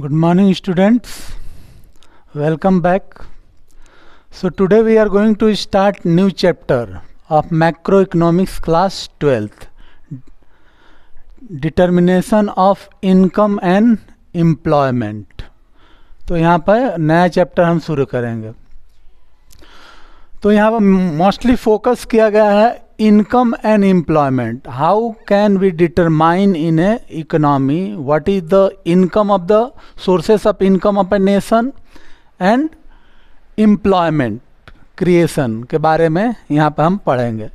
Good morning, students. Welcome back. So today we are going to start new chapter of macroeconomics class 12th. Determination of income and employment. तो यहाँ पर नया chapter हम शुरू करेंगे. तो यहाँ पर मोस्टली फोकस किया गया है income and employment. How can we determine in a economy what is the income of the sources of income of a nation and employment creation के बारे में यहाँ पर हम पढ़ेंगे.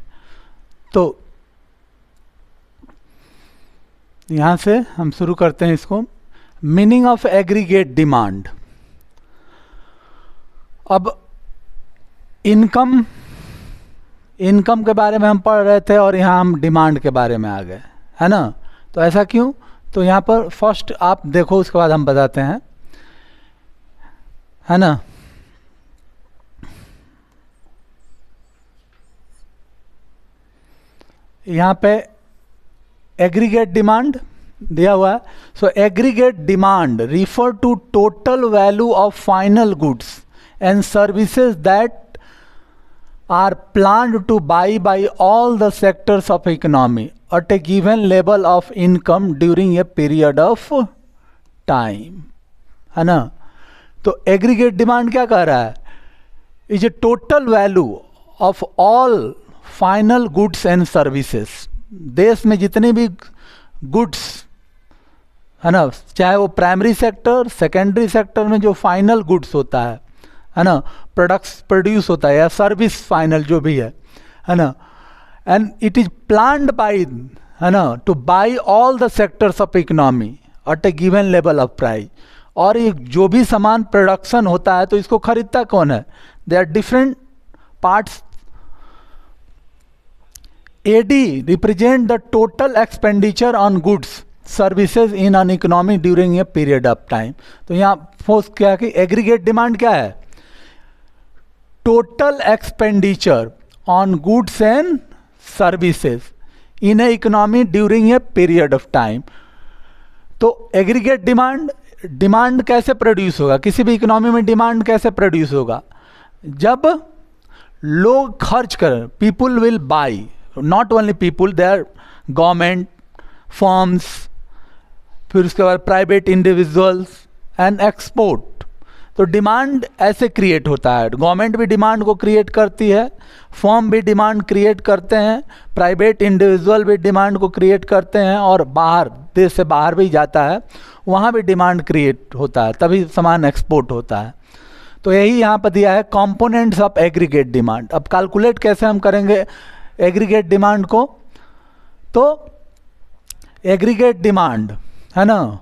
तो यहाँ से हम शुरू करते हैं इसको. Meaning of aggregate demand. अब इनकम के बारे में हम पढ़ रहे थे और यहाँ हम डिमांड के बारे में आ गए, है ना. तो ऐसा क्यों? तो यहाँ पर फर्स्ट आप देखो, उसके बाद हम बताते हैं, है ना. यहाँ पे एग्रीगेट डिमांड दिया हुआ है. So aggregate demand refer to total value of final goods and services that are planned to buy by all the sectors of economy at a given level of income during a period of time, है ना. तो aggregate demand क्या कह रहा है? Is a total value of all final goods and services. देश में जितने भी गुड्स, है ना, चाहे वो प्राइमरी सेक्टर, सेकेंडरी सेक्टर में जो फाइनल गुड्स होता है ना, प्रोडक्ट्स प्रोड्यूस होता है या सर्विस फाइनल जो भी है ना, and it is planned by, है ना, to buy all the sectors of economy at a given level of price. और ये जो भी सामान प्रोडक्शन होता है तो इसको खरीदता कौन है? They are different parts. AD represent the total expenditure on goods services in an economy during a period of time. तो यहाँ फोर्स क्या कि एग्रीगेट डिमांड क्या है? Total expenditure on goods and services in a economy during a period of time. तो aggregate demand कैसे produce होगा? किसी भी इकोनॉमी में डिमांड कैसे प्रोड्यूस होगा? जब लोग खर्च करें, people will buy, not only people, they are government, firms, फिर उसके बाद प्राइवेट इंडिविजुअल्स एंड एक्सपोर्ट. तो डिमांड ऐसे क्रिएट होता है. गवर्नमेंट भी डिमांड को क्रिएट करती है, फर्म भी डिमांड क्रिएट करते हैं, प्राइवेट इंडिविजुअल भी डिमांड को क्रिएट करते हैं, और बाहर, देश से बाहर भी जाता है, वहाँ भी डिमांड क्रिएट होता है, तभी सामान एक्सपोर्ट होता है. तो यही यहाँ पर दिया है कंपोनेंट्स ऑफ एग्रीगेट डिमांड. अब कैलकुलेट कैसे हम करेंगे एग्रीगेट डिमांड को? तो एग्रीगेट डिमांड, है ना,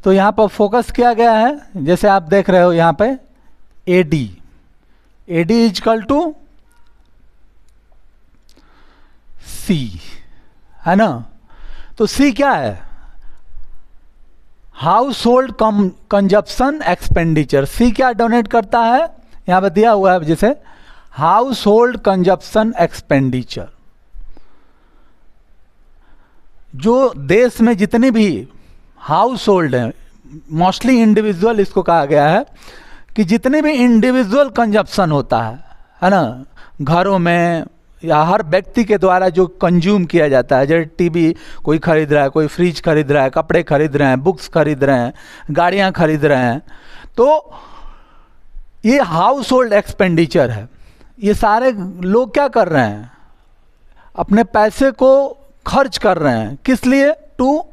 तो यहाँ पर फोकस किया गया है, जैसे आप देख रहे हो यहाँ पे एडी इजकल टू सी, है ना. तो सी क्या है? Household consumption expenditure. C क्या डोनेट करता है? यहाँ पर दिया हुआ है जैसे हाउस होल्ड कंजप्शन एक्सपेंडिचर. जो देश में जितने भी हाउस होल्ड है, मोस्टली इंडिविजुअल इसको कहा गया है, कि जितने भी इंडिविजुअल कंजप्शन होता है ना, घरों में या हर व्यक्ति के द्वारा जो कंज्यूम किया जाता है, जैसे टीवी कोई खरीद रहा है, कोई फ्रिज खरीद रहा है, कपड़े खरीद रहे हैं, बुक्स खरीद रहे हैं, गाड़ियां खरीद रहे हैं, तो ये हाउस होल्ड एक्सपेंडिचर है. ये सारे लोग क्या कर रहे हैं? अपने पैसे को खर्च कर रहे हैं. किस लिए? टू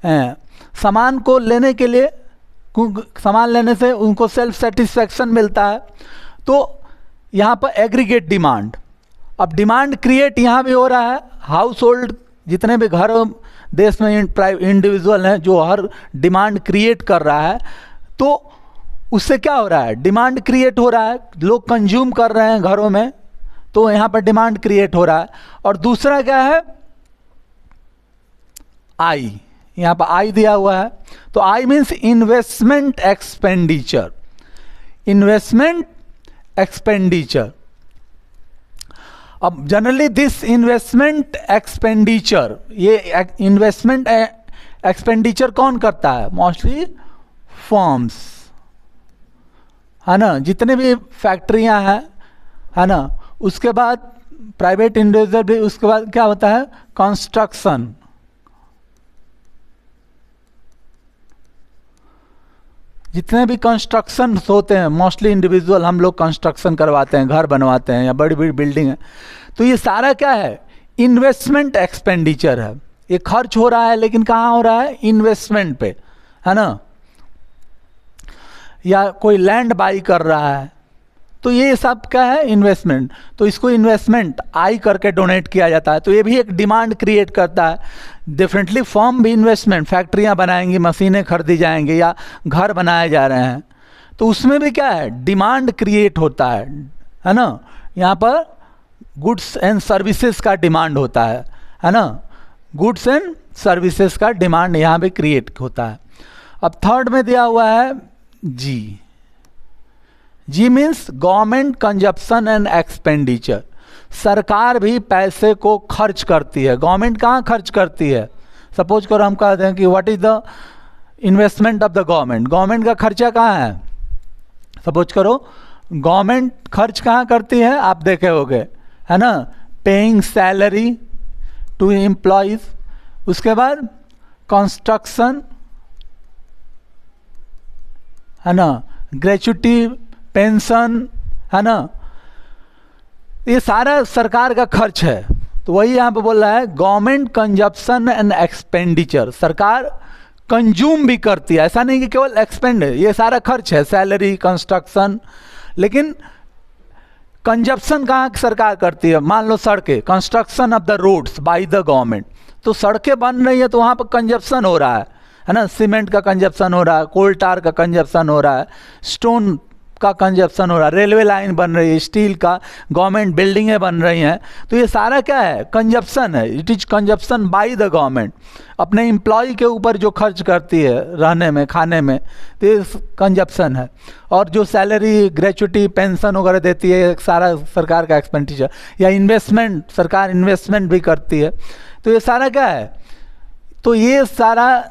सामान को लेने के लिए, सामान लेने से उनको सेल्फ सेटिस्फैक्शन मिलता है. तो यहाँ पर एग्रीगेट डिमांड. अब डिमांड क्रिएट यहाँ भी हो रहा है. हाउस होल्ड जितने भी घर देश में इंडिविजुअल हैं, जो हर डिमांड क्रिएट कर रहा है, तो उससे क्या हो रहा है? डिमांड क्रिएट हो रहा है, लोग कंज्यूम कर रहे हैं घरों में, तो यहाँ पर डिमांड क्रिएट हो रहा है. और दूसरा क्या है? आई. यहाँ पर आई दिया हुआ है. तो I means investment expenditure. Investment expenditure. अब जनरली दिस इन्वेस्टमेंट एक्सपेंडिचर, ये इन्वेस्टमेंट एक्सपेंडिचर कौन करता है? मोस्टली फर्म्स, है ना, जितने भी फैक्ट्रियां हैं, है ना, उसके बाद प्राइवेट इंडिविजुअल भी, उसके बाद क्या होता है? कंस्ट्रक्शन, जितने भी कंस्ट्रक्शन होते हैं मोस्टली इंडिविजुअल हम लोग कंस्ट्रक्शन करवाते हैं, घर बनवाते हैं या बड़ी बड़ी बिल्डिंग है, तो ये सारा क्या है? इन्वेस्टमेंट एक्सपेंडिचर है। ये खर्च हो रहा है लेकिन कहाँ हो रहा है? इन्वेस्टमेंट पे, है ना, या कोई लैंड बाई कर रहा है, तो ये सब क्या है? इन्वेस्टमेंट। तो इसको इन्वेस्टमेंट आई करके डोनेट किया जाता है, तो ये भी एक डिमांड क्रिएट करता है। डेफिनेटली फर्म भी इन्वेस्टमेंट, फैक्ट्रियां बनाएंगी, मशीनें खरीदी जाएंगी या घर बनाए जा रहे हैं, तो उसमें भी क्या है? डिमांड क्रिएट होता है ना। यहाँ पर गुड्स एंड सर्विसेज का डिमांड होता है ना, गुड्स एंड सर्विसेज का डिमांड यहाँ पे क्रिएट होता है। अब थर्ड में दिया हुआ है जी। G means government consumption and expenditure. सरकार भी पैसे को खर्च करती है। गवर्नमेंट कहाँ खर्च करती है? सपोज करो हम कहते हैं कि what is the investment of the government. Government का खर्चा कहाँ है? सपोज करो गवर्नमेंट खर्च कहाँ करती है? आप देखे होगे, है ना, पेइंग सैलरी टू एम्प्लॉयज, उसके बाद कंस्ट्रक्शन, है ना, ग्रेचुटी, पेंशन, है ना, ये सारा सरकार का खर्च है। तो वही यहाँ पे बोल रहा है गवर्नमेंट कंजप्शन एंड एक्सपेंडिचर। सरकार कंज्यूम भी करती है, ऐसा नहीं कि केवल एक्सपेंड है, ये सारा खर्च है, सैलरी, कंस्ट्रक्शन। लेकिन कंजप्शन कहाँ सरकार करती है? मान लो सड़कें, construction of the roads by the government, तो सड़कें बन रही है तो वहाँ पर कंजप्शन हो रहा है ना, सीमेंट का कंजप्शन हो रहा है, कोल टार का कंजप्शन हो रहा है, स्टोन का कंजप्शन हो रहा है, रेलवे लाइन बन रही है, स्टील का, गवर्नमेंट बिल्डिंगें बन रही हैं, तो ये सारा क्या है? कंजप्शन है। It is consumption bye the government. अपने एम्प्लॉय के ऊपर जो खर्च करती है रहने में, खाने में, तो ये कंजप्शन है। और जो सैलरी, ग्रेचुटी, पेंशन वगैरह देती है, सारा सरकार का एक्सपेंडिचर। या इन्वेस्टमेंट, सरकार इन्वेस्टमेंट भी करती है, तो ये सारा क्या है? तो ये सारा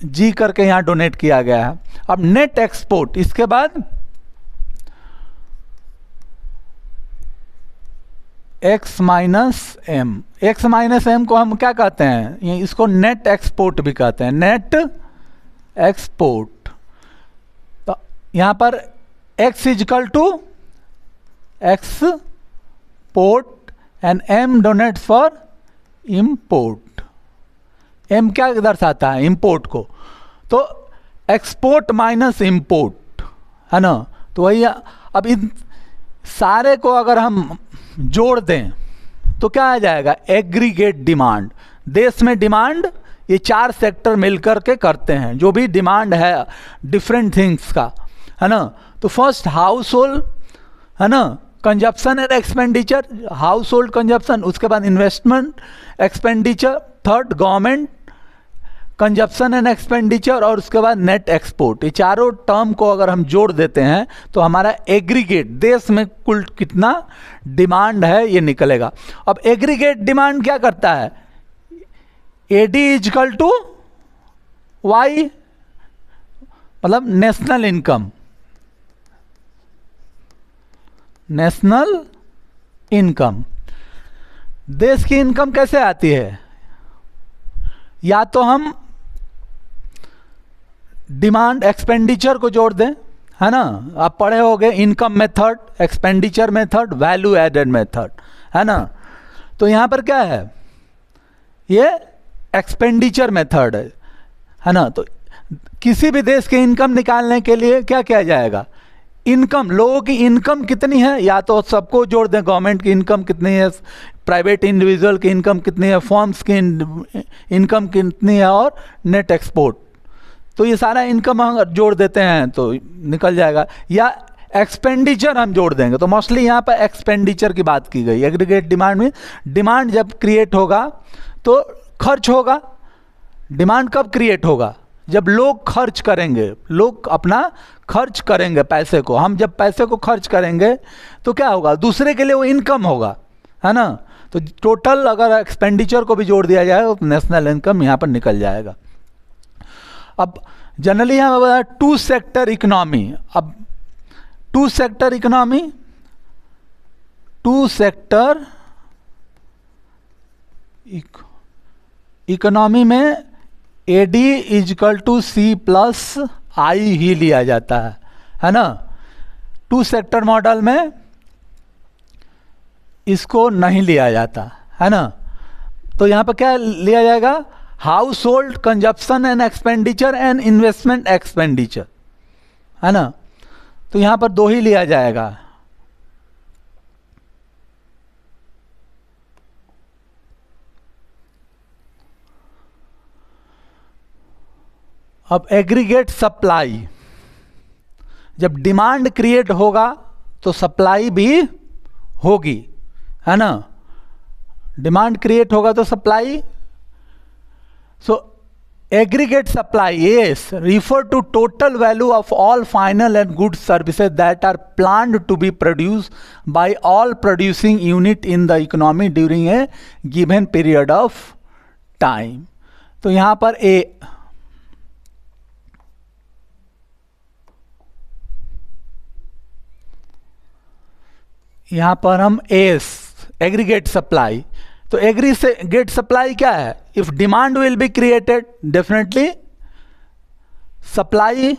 जी करके यहाँ डोनेट किया गया है। अब नेट एक्सपोर्ट, इसके बाद X minus M. X minus M को हम क्या कहते हैं? इसको नेट एक्सपोर्ट भी कहते हैं, नेट एक्सपोर्ट। तो यहाँ पर X is equal to export and M denotes for import. M क्या दर्शाता है? इम्पोर्ट को। तो एक्सपोर्ट माइनस इम्पोर्ट, है ना, तो वही। अब इन सारे को अगर हम जोड़ दें तो क्या आ जाएगा? Aggregate demand. देश में डिमांड ये चार सेक्टर मिलकर के करते हैं, जो भी डिमांड है डिफरेंट थिंग्स का, है ना। तो फर्स्ट हाउस होल्ड, है ना, consumption and expenditure, house hold consumption, उसके बाद investment expenditure, third government consumption and expenditure, और उसके बाद नेट एक्सपोर्ट। ये चारों टर्म को अगर हम जोड़ देते हैं तो हमारा एग्रीगेट देश में कुल कितना डिमांड है ये निकलेगा। अब एग्रीगेट डिमांड क्या करता है? एडी इजकल टू वाई, मतलब नेशनल इनकम। नेशनल इनकम, देश की इनकम कैसे आती है? या तो हम डिमांड एक्सपेंडिचर को जोड़ दें, है ना, आप पढ़े होंगे income method, expenditure method, value added method, है ना। तो यहाँ पर क्या है? ये एक्सपेंडिचर मेथड है ना। तो किसी भी देश के इनकम निकालने के लिए क्या किया जाएगा? इनकम, लोगों की इनकम कितनी है, या तो सबको जोड़ दें, गवर्नमेंट की इनकम कितनी है, प्राइवेट इंडिविजुअल की इनकम कितनी है, फर्म्स की इनकम कितनी है, और नेट एक्सपोर्ट। तो ये सारा इनकम हम जोड़ देते हैं तो निकल जाएगा। या एक्सपेंडिचर हम जोड़ देंगे, तो मोस्टली यहाँ पर एक्सपेंडिचर की बात की गई। एग्रीगेट डिमांड में डिमांड जब क्रिएट होगा तो खर्च होगा। डिमांड कब क्रिएट होगा? जब लोग खर्च करेंगे, लोग अपना खर्च करेंगे पैसे को। हम जब पैसे को खर्च करेंगे तो क्या होगा? दूसरे के लिए वो इनकम होगा, है ना। तो टोटल अगर एक्सपेंडिचर को भी जोड़ दिया जाए तो नेशनल इनकम यहाँ पर निकल जाएगा। अब जनरली यहाँ टू सेक्टर इकोनॉमी, अब टू सेक्टर इकोनॉमी में AD is equal to C plus I ही लिया जाता है ना। टू सेक्टर मॉडल में इसको नहीं लिया जाता है ना। तो यहाँ पर क्या लिया जाएगा, house hold consumption and expenditure and investment expenditure, है ना। तो यहाँ पर दो ही लिया जाएगा। अब एग्रीगेट सप्लाई, जब डिमांड क्रिएट होगा तो सप्लाई भी होगी, है ना। डिमांड क्रिएट होगा तो supply, so aggregate supply is refer to total value of all final and good services that are planned to be produce by all producing unit in the economy during a given period of time. तो यहां पर यहां पर हम aggregate supply, तो aggregate supply क्या है, if demand will be created definitely supply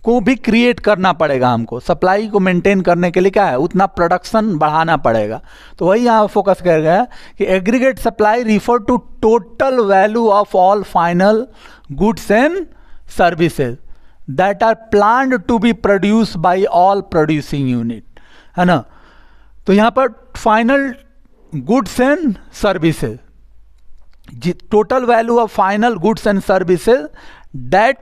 को भी क्रिएट करना पड़ेगा हमको। सप्लाई को मेंटेन करने के लिए क्या है, उतना प्रोडक्शन बढ़ाना पड़ेगा। तो वही यहाँ फोकस कर गया कि aggregate supply refer to total value of all final goods and services that are planned to be produce by all producing unit, है ना। तो यहाँ पर final goods and services, total value of final goods and services that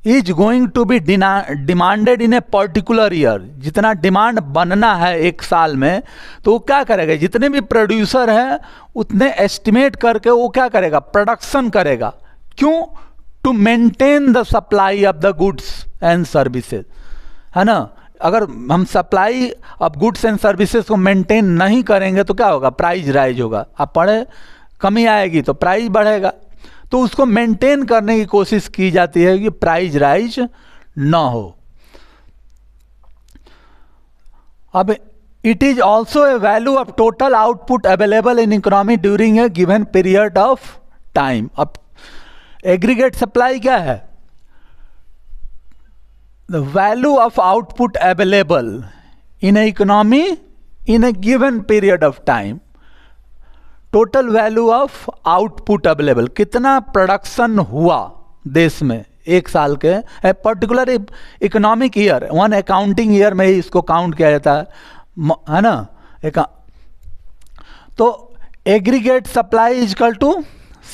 is going to be demanded in a particular year. जितना demand बनना है एक साल में, तो वो क्या करेगा, जितने भी प्रोड्यूसर हैं उतने एस्टिमेट करके वो क्या करेगा, प्रोडक्शन करेगा। क्यों, to maintain the supply of the goods and services, है ना। अगर हम supply of goods and services को मेंटेन नहीं करेंगे तो क्या होगा, प्राइस राइज होगा। आप पढ़े, कमी आएगी तो प्राइस बढ़ेगा। तो उसको मेंटेन करने की कोशिश की जाती है कि प्राइस राइज ना हो। अब it is also a value of total output available in economy during a given period of time. अब एग्रीगेट सप्लाई क्या है, the value of output available in a economy in a given period of time, total value of output available, कितना production हुआ देश में एक साल के particular economic year, one accounting year में ही इसको काउंट किया जाता है ना। तो aggregate supply is equal to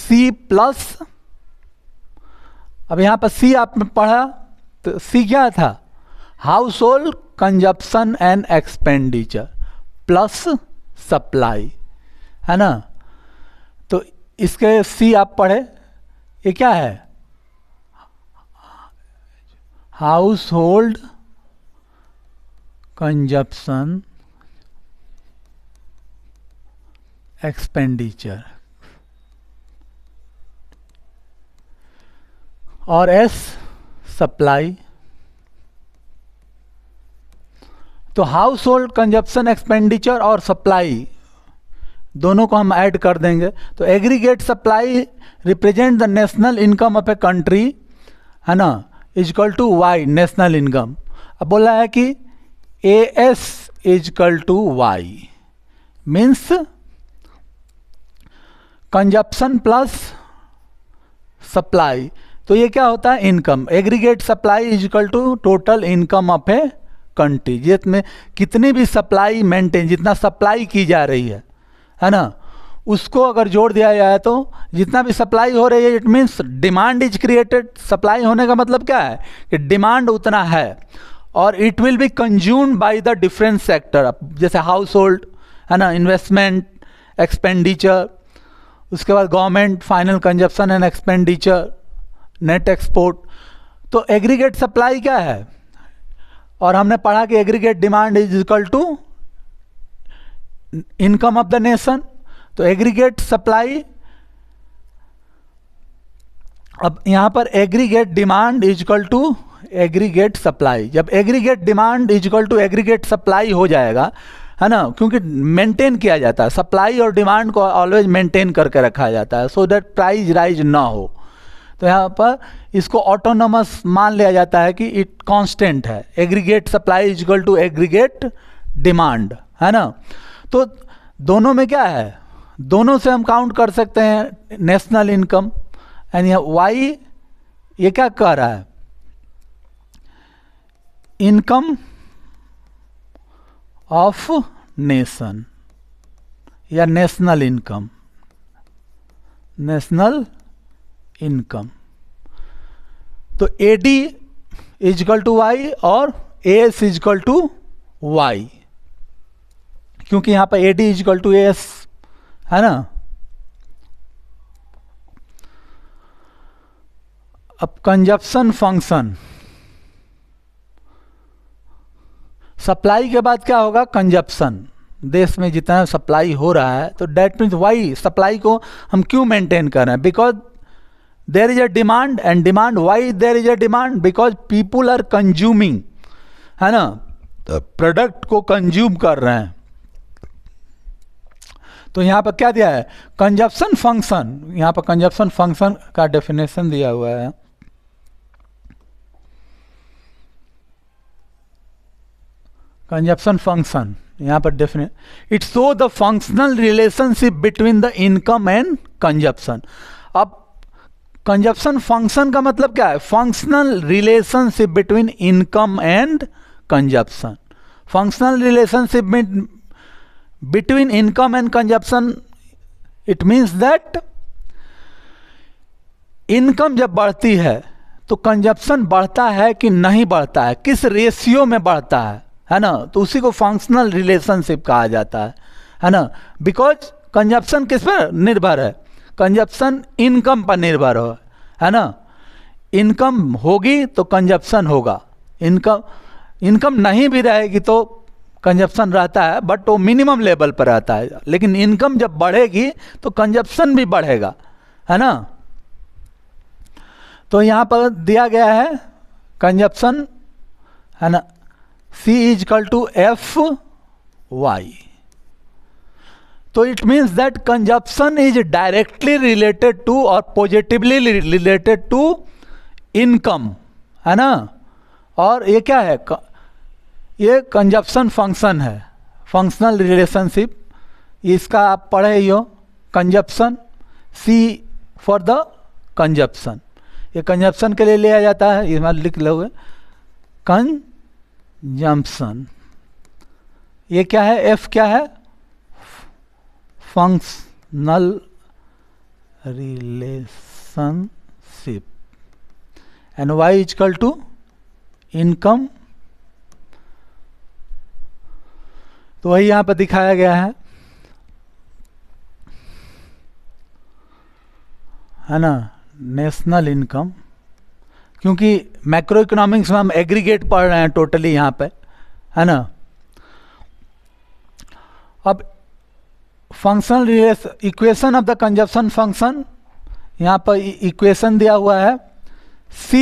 C plus, अब यहाँ पर C आपने पढ़ा, तो सी क्या था, house hold consumption and expenditure plus supply, है ना। तो इसके सी आप पढ़े, ये क्या है, हाउस होल्ड कंजप्शन एक्सपेंडिचर, और एस सप्लाई। तो हाउस होल्ड कंजप्शन एक्सपेंडिचर और सप्लाई दोनों को हम ऐड कर देंगे। तो aggregate supply represent the national income of a country, है ना, is equal to Y national income. अब बोला है कि AS is equal to Y means consumption plus supply. तो ये क्या होता है, income. Aggregate supply is equal to total income of a country, जितने कितनी भी सप्लाई मेंटेन, जितना सप्लाई की जा रही है ना, उसको अगर जोड़ दिया जाए तो जितना भी सप्लाई हो रही है, it means demand is created. Supply होने का मतलब क्या है कि डिमांड उतना है, और it will be consumed by the different sector, जैसे हाउस होल्ड, है ना, इन्वेस्टमेंट, एक्सपेंडिचर, उसके बाद government, final consumption and expenditure, net export. तो एग्रीगेट सप्लाई क्या है, और हमने पढ़ा कि aggregate demand is equal to income of the nation. तो एग्रीगेट सप्लाई अब यहाँ पर aggregate demand is equal to aggregate supply. जब aggregate demand is equal to aggregate supply हो जाएगा, है ना, क्योंकि मेंटेन किया जाता है, सप्लाई और डिमांड को ऑलवेज मेंटेन करके रखा जाता है सो दैट प्राइस राइज ना हो। तो यहाँ पर इसको ऑटोनोमस मान लिया जाता है कि इट कांस्टेंट है। Aggregate supply is equal to aggregate demand, है ना। तो दोनों में क्या है, दोनों से हम काउंट कर सकते हैं नेशनल इनकम। एंड वाई ये क्या कह रहा है, इनकम ऑफ नेशन या नेशनल इनकम, नेशनल इनकम। तो AD is equal to Y और AS is equal to Y, क्योंकि यहां पर AD is equal to AS, है ना। अब कंजप्शन फंक्शन, सप्लाई के बाद क्या होगा, कंजप्शन। देश में जितना सप्लाई हो रहा है तो डेट मीन्स वाई, सप्लाई को हम क्यों मेंटेन कर रहे हैं, because there is a demand. And demand, why there is a demand, because people are consuming, है ना, प्रोडक्ट को कंज्यूम कर रहे हैं। तो यहां पर क्या दिया है, कंजप्शन फंक्शन। यहां पर कंजप्शन फंक्शन का डेफिनेशन दिया हुआ है। कंजप्शन फंक्शन यहाँ पर definite, it show the functional relationship between the income and consumption. अब कंजप्शन फंक्शन का मतलब क्या है, functional relationship between income and consumption. Functional relationship between income and consumption, it means that income जब बढ़ती है तो कंजप्शन बढ़ता है कि नहीं बढ़ता है, किस रेशियो में बढ़ता है ना। तो उसी को फंक्शनल रिलेशनशिप कहा जाता है ना। बिकॉज कंजप्शन किस पर निर्भर है, कंजप्शन इनकम पर निर्भर है ना। इनकम होगी तो कंजप्शन होगा, इनकम नहीं भी रहेगी तो कंजप्शन रहता है, बट वो मिनिमम लेवल पर रहता है। लेकिन इनकम जब बढ़ेगी तो कंजप्शन भी बढ़ेगा, है ना। तो यहाँ पर दिया गया है कंजप्शन, है ना, C is equal to FY. तो it means that consumption is directly related to और पॉजिटिवली रिलेटेड टू इनकम, है ना। और ये क्या है, ये कंजप्शन फंक्शन है, फंक्शनल रिलेशनशिप। इसका आप पढ़े ही हो, consumption, C for the consumption. ये कंजप्शन के लिए लिया जाता है, ये लिख लोगे कंजम्पशन। ये क्या है, एफ क्या है, functional relationship, and Y equal to income. तो वही यहां पर दिखाया गया है ना, नेशनल इनकम। क्योंकि मैक्रो इकोनॉमिक्स में हम एग्रीगेट पढ़ रहे हैं टोटली यहाँ पे, है ना। अब functional equation of the consumption function, यहाँ पर इक्वेशन दिया हुआ है, C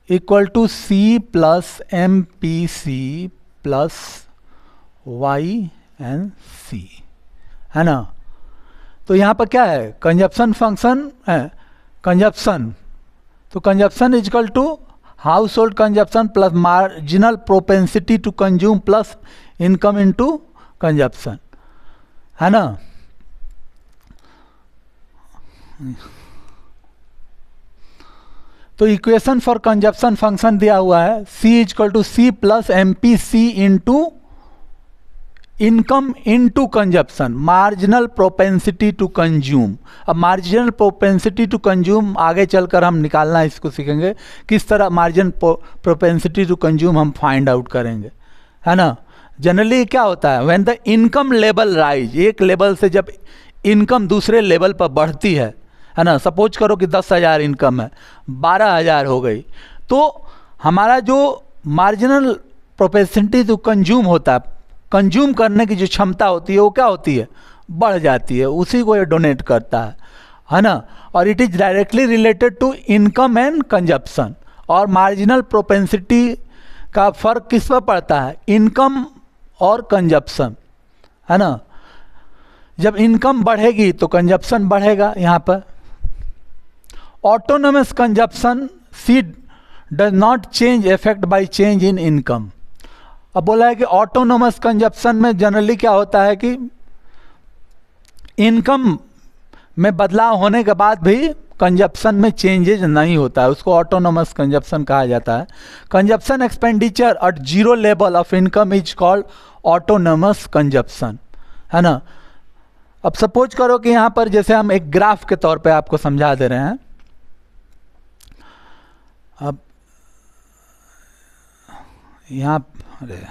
equal to C plus M P C plus Y N C, है ना। तो यहाँ पर क्या है, कंजप्शन फंक्शन है, कंजप्शन। तो consumption is equal to household consumption plus marginal propensity to consume plus income into consumption, है ना। तो इक्वेशन फॉर कंजप्शन फंक्शन दिया हुआ है, C is equal to C plus M P C into income into consumption, marginal propensity to consume. अब marginal propensity to consume आगे चलकर हम निकालना इसको सीखेंगे, किस तरह मार्जिनल प्रोपेंसिटी टू कंज्यूम हम फाइंड आउट करेंगे, है ना। जनरली क्या होता है, when the income level rise, एक लेवल से जब इनकम दूसरे लेवल पर बढ़ती है ना, सपोज करो कि 10,000 इनकम है, 12,000 हो गई, तो हमारा जो मार्जिनल प्रोपेंसिटी टू कंज्यूम होता है, कंज्यूम करने की जो क्षमता होती है वो क्या होती है, बढ़ जाती है, उसी को ये डोनेट करता है। है ना, और it is directly related to income and consumption. और मार्जिनल प्रोपेंसिटी का फर्क किस पर पड़ता है, इनकम और कंजप्शन, है ना। जब इनकम बढ़ेगी तो कंजप्शन बढ़ेगा। यहाँ पर autonomous consumption C does not change effect by change in income. अब बोला है कि ऑटोनोमस कंजप्शन में जनरली क्या होता है कि इनकम में बदलाव होने के बाद भी कंजप्शन में चेंजेज नहीं होता है, उसको ऑटोनोमस कंजप्शन कहा जाता है। Consumption expenditure at zero level of income is called autonomous consumption, है ना। अब सपोज करो कि यहाँ पर जैसे हम एक ग्राफ के तौर पे आपको समझा दे रहे हैं। अब यहाँ अरे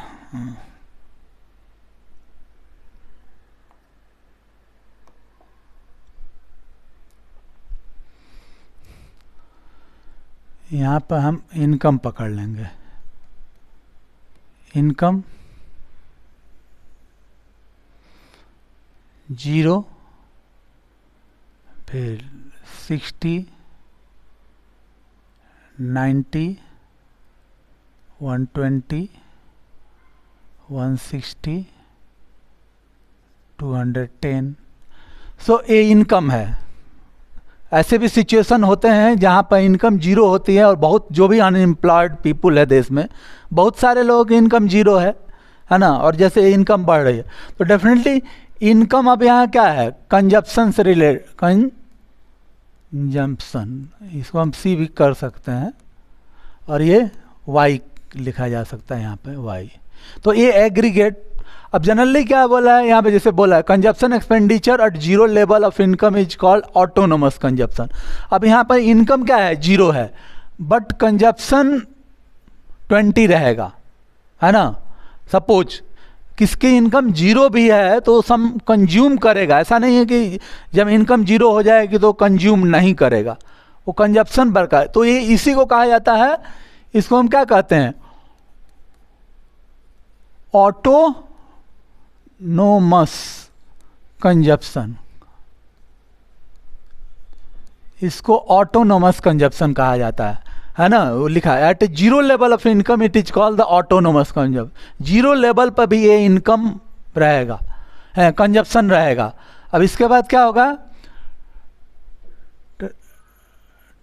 यहाँ पर हम इनकम पकड़ लेंगे, इनकम 0, फिर 60, 90, 120, 160, 210। सो ये इनकम है। ऐसे भी सिचुएशन होते हैं जहाँ पर इनकम 0 होती है और बहुत जो भी अनएम्प्लॉयड पीपुल है देश में, बहुत सारे लोगों की इनकम 0 है ना। और जैसे इनकम बढ़ रही है तो डेफिनेटली इनकम अब यहाँ क्या है, कंजप्शन से रिलेटेड, कंजम्पशन, इसको हम सी भी कर सकते हैं और ये वाई लिखा जा सकता है यहाँ पे वाई। तो ये एग्रीगेट। अब जनरली क्या बोला है यहाँ पे, जैसे बोला है consumption expenditure at zero level of income is called autonomous consumption. अब यहाँ पर इनकम क्या है, 0 है, बट कंजप्शन 20 रहेगा, है ना। सपोज किसकी इनकम 0 भी है तो सम कंज्यूम करेगा, ऐसा नहीं है कि जब इनकम 0 हो जाएगी तो कंज्यूम नहीं करेगा, वो कंजप्शन बढ़ता है। तो ये इसी को कहा जाता है, इसको हम क्या कहते हैं, ऑटोनोमस कंजप्शन। इसको ऑटोनोमस कंजप्शन कहा जाता है ना। वो लिखा है at zero level of income it is called the autonomous consumption. 0 level पर भी ये इनकम रहेगा, है कंजप्शन रहेगा। अब इसके बाद क्या होगा,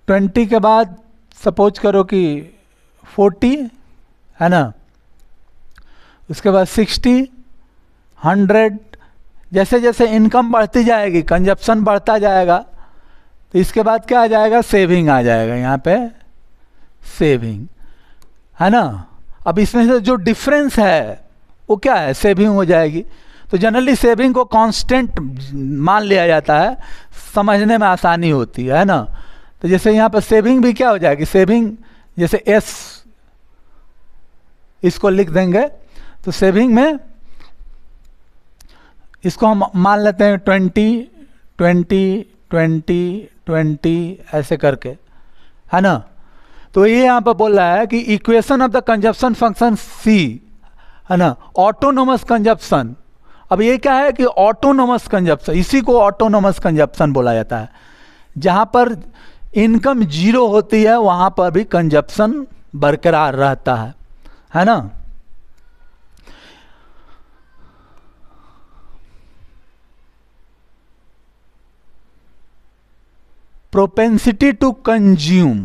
20 के बाद सपोज करो कि 40, है ना। उसके बाद 60, 100, जैसे जैसे इनकम बढ़ती जाएगी कंजप्शन बढ़ता जाएगा। तो इसके बाद क्या आ जाएगा, सेविंग आ जाएगा यहाँ पे, सेविंग, है ना। अब इसमें से जो डिफरेंस है वो क्या है, सेविंग हो जाएगी। तो जनरली सेविंग को कांस्टेंट मान लिया जाता है, समझने में आसानी होती है ना। तो जैसे यहाँ पर सेविंग भी क्या हो जाएगी, सेविंग जैसे एस इसको लिख देंगे तो सेविंग में इसको हम मान लेते हैं 20, 20, 20, 20 ऐसे करके, है ना। तो ये यहाँ पर बोल रहा है कि equation of the consumption function C, है ना, ऑटोनोमस कंजप्शन। अब ये क्या है कि ऑटोनोमस कंजप्शन, इसी को ऑटोनोमस कंजप्शन बोला जाता है। जहाँ पर इनकम 0 होती है वहाँ पर भी कंजप्शन बरकरार रहता है ना। propensity to consume,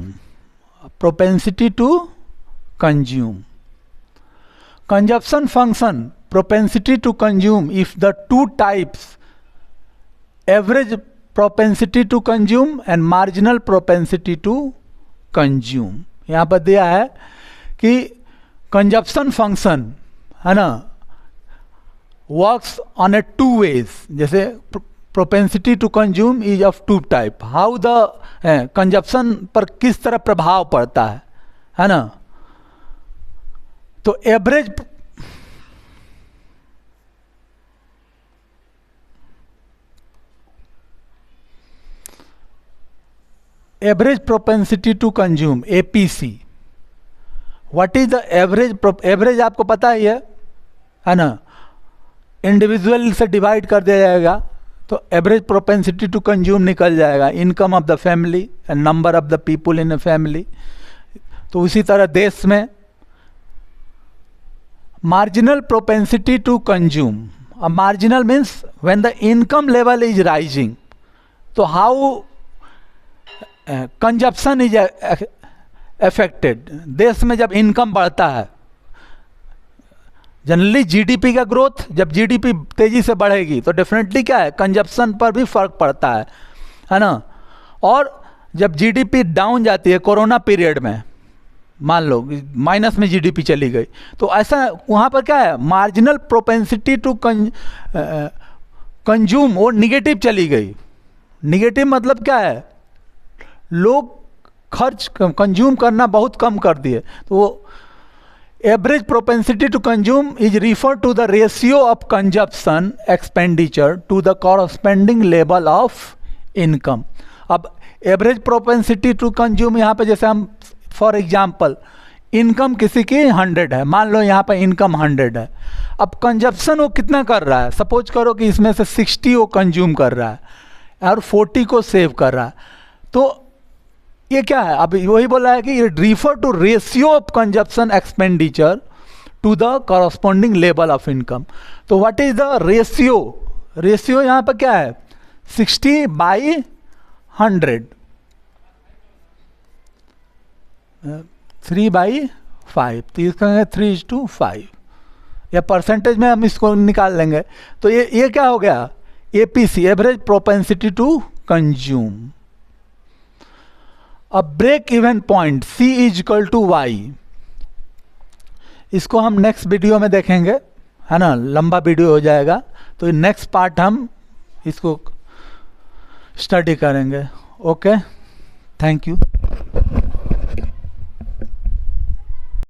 propensity to consume, consumption function propensity to consume if the two types average propensity to consume and marginal propensity to consume। यहाँ पर दिया है कि कंजप्शन फंक्शन, है ना, वर्क्स ऑन ए 2 ways। जैसे propensity to consume is of 2 type, how the consumption पर किस तरह प्रभाव पड़ता है ना। तो average propensity to consume, APC. What is the average आपको पता ही है ना, इंडिविजुअल से डिवाइड कर दिया जाएगा तो एवरेज प्रोपेंसिटी टू कंज्यूम निकल जाएगा, income of the family and number of the people in a family. तो उसी तरह देश में marginal propensity to consume, marginal means when the income level is rising, तो हाउ कंजप्शन इज अफेक्टेड। देश में जब इनकम बढ़ता है, जनरली जीडीपी का ग्रोथ, जब जीडीपी तेजी से बढ़ेगी तो डेफिनेटली क्या है, कंजप्शन पर भी फर्क पड़ता है ना। और जब जीडीपी डाउन जाती है, कोरोना पीरियड में मान लो माइनस में जीडीपी चली गई, तो ऐसा वहाँ पर क्या है, मार्जिनल प्रोपेंसिटी टू कंज्यूम वो निगेटिव चली गई। निगेटिव मतलब क्या है, लोग खर्च कंज्यूम करना बहुत कम कर दिए। तो वो average propensity to consume is refer to the ratio of consumption expenditure to the corresponding level of income. अब एवरेज प्रोपेंसिटी टू कंज्यूम यहाँ पे जैसे हम फॉर एग्जाम्पल इनकम किसी की 100 है, मान लो यहाँ पे इनकम 100 है, अब कंजप्शन वो कितना कर रहा है, सपोज करो कि इसमें से 60 वो कंज्यूम कर रहा है और 40 को सेव कर रहा है, तो ये क्या है, अब वही बोला है कि refer to ratio of consumption expenditure to the corresponding level of income. तो what is the ratio, ratio यहाँ पर क्या है 60/100, 3/5, तो इसका 3:5 या परसेंटेज में हम इसको निकाल लेंगे। तो ये क्या हो गया, APC average propensity to consume. अब break even point C = Y, इसको हम नेक्स्ट वीडियो में देखेंगे, है ना, लंबा वीडियो हो जाएगा, तो नेक्स्ट पार्ट हम इसको स्टडी करेंगे। Okay, thank you.